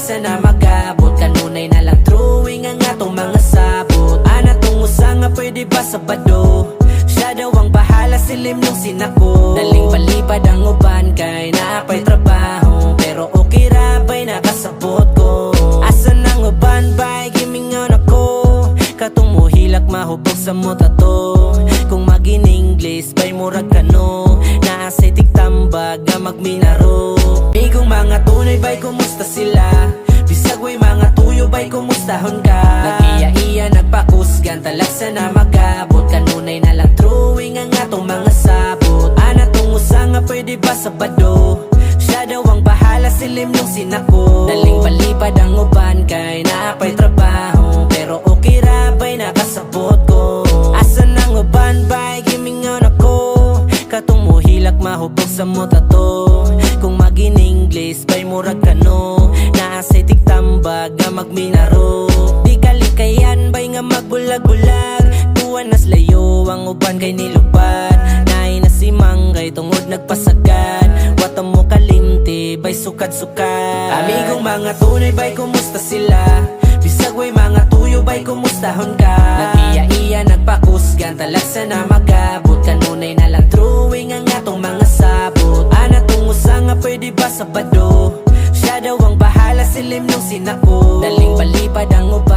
sana magabot. Kanunay na lang drawing ang atong mga sabot. Ana tong usa nga pwede ba Sabado? Siya daw ang bahala, silim nung sinako. Daling palipad ang uban kay naapay trabaho. Pero okay ra ba'y nakasabot ko? Asa nang uban ba'y gimingon ako? Katong muhilak mahubog sa mota to. Kung mag-in-English ba'y murag kano? Naasay tigtambag nga magminaro. Igong mga tunay ba'y kumusta sila? Bisag way mga tuyo ba'y kumustahon ka? Nag-iya-iya nagpakusgan, talag sana magabot. Kanunay na lang drawing ang atong mga sabot. Ana tong usa nga pwede ba Sabado? Siya daw ang bahala, silim nung sinako. Daling palipad ang uban kay naapay trabaho. Pero okay ra ba'y nakasabot ko? Asa nang uban ba'y gimingon ako? Katong muhilak mahubog sa mota to. Kung mag-in-English ba'y murag kano? Naasay tigtambag nga magminaro. Di kalikayan ba'y nga magbulag-bulag. Tuwan nas layo ang uban kay nilubad. Naay na si Manggay tungod nagpasagad. Wata mo kalimti ba'y sukad-sukad. Amigong mga tunay ba'y kumusta sila? Bisag way mga tuyo ba'y kumustahon ka? Nag-iya-iya nagpakusgan, talag sana magabot. Kanunay na lang drawing ang atong mga sabot. Ana tong usa nga pwede ba Sabado? Siya daw ang bahala, silim nung sinako. Daling palipad ang uban